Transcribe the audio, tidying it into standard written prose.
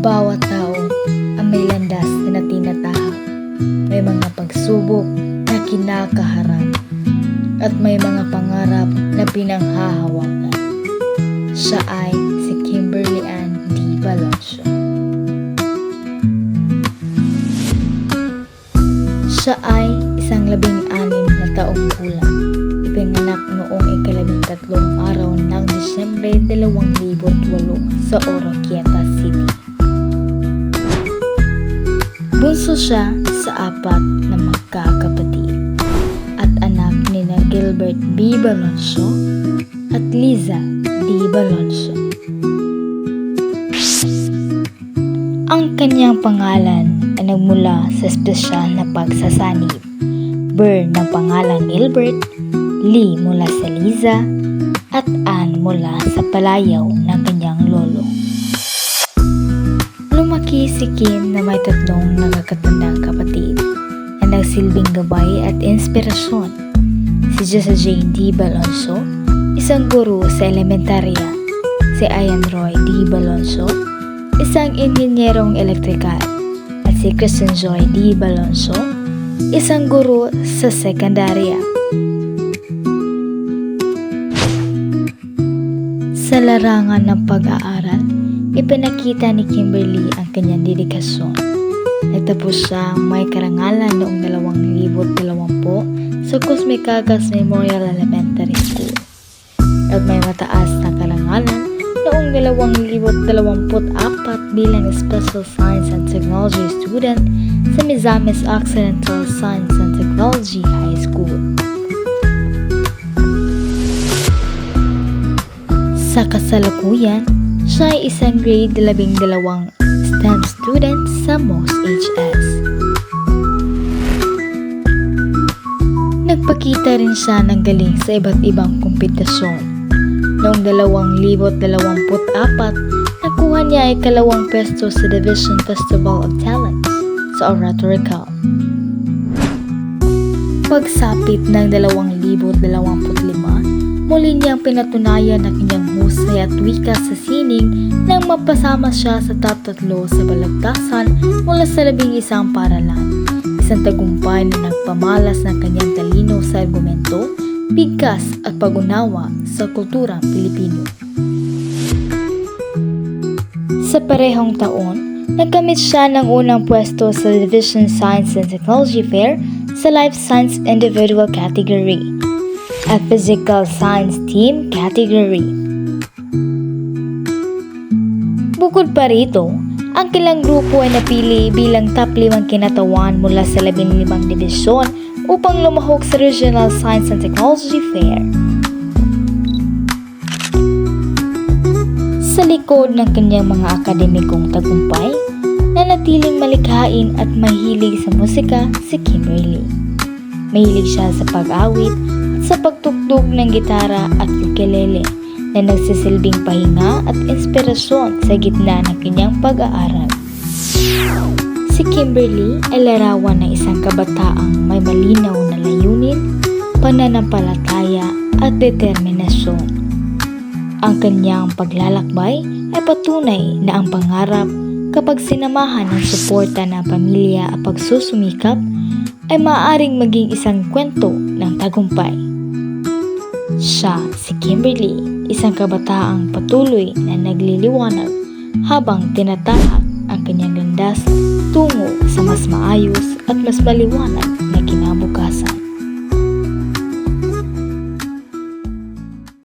Bawat tao ang may landas na tinatahak, may mga pagsubok na kinakaharap, at may mga pangarap na pinanghahawakan. Siya ay si Kimberly Ann D. Baloncio. Siya ay isang 16 na taong gulang. Ipinganak noong ika-13 araw ng Disyembre 2008 sa Oroquieta City. Bunso siya sa 4 na magkakapatid at anak ni Gilbert B. Baloncio at Liza D. Baloncio. Ang kanyang pangalan ay nagmula sa espesyal na pagsasanib. Ber ng pangalang Gilbert, Lee mula sa Liza, at Ann mula sa palayaw ng kanyang lolo. Lumaki si Kim na may 3 nakakatandang kapatid na nagsilbing gabay at inspirasyon. Si Jose J. D. Baloncio, isang guro sa elementarya. Si Ian Roy D. Baloncio, isang inhinyerong elektrikal. At si Kristen Joy D. Baloncio, isang guro sa sekundarya. Sa larangan ng pag-aaral, ipinakita ni Kimberly ang kanyang dedikasyon. Nagtapos siya may karangalan noong 2020 sa Cosmicagas Memorial Elementary School at may mataas na karangalan noong 2024 bilang Special Science and Technology student sa Misamis Occidental Science and Technology High School. Sa kasalukuyan, siya ay isang grade 12 STEM student sa MOSHS. Nagpakita rin siya ng galing sa iba't ibang kompetisyon. Noong 2024, nakuha niya ay ika-2 pwesto sa Division Festival of Talents sa Oratorical. Pagsapit ng 2025, muli niyang pinatunayan ang kanyang husay at wika sa sining nang mapasama siya sa top 3 sa balagtasan mula sa 11 paaralan. Isang tagumpay na nagpamalas ng kanyang talino sa argumento, bigkas at pag-unawa sa kulturang Pilipino. Sa parehong taon, nagkamit siya ng unang pwesto sa Division Science and Technology Fair sa Life Science Individual Category at Physical Science Team Category. Bukod pa rito, ang kilang grupo ay napili bilang top 5 kinatawan mula sa 15 dibisyon upang lumahok sa Regional Science and Technology Fair. Sa likod ng kanyang mga akademikong tagumpay, nanatiling malikhain at mahilig sa musika si Kimberly. Mahilig siya sa pag-awit at sa pagtugtog ng gitara at ukulele na nagsisilbing pahinga at inspirasyon sa gitna ng kanyang pag-aaral. Si Kimberly ay larawan ng isang kabataang may malinaw na layunin, pananampalataya at determinasyon. Ang kanyang paglalakbay ay patunay na ang pangarap, kapag sinamahan ng suporta ng pamilya at pagsusumikap, ay maaaring maging isang kwento ng tagumpay. Siya, si Kimberly, isang kabataang patuloy na nagliliwanag habang tinatahak ang kanyang landas tungo sa mas maayos at mas maliwanag na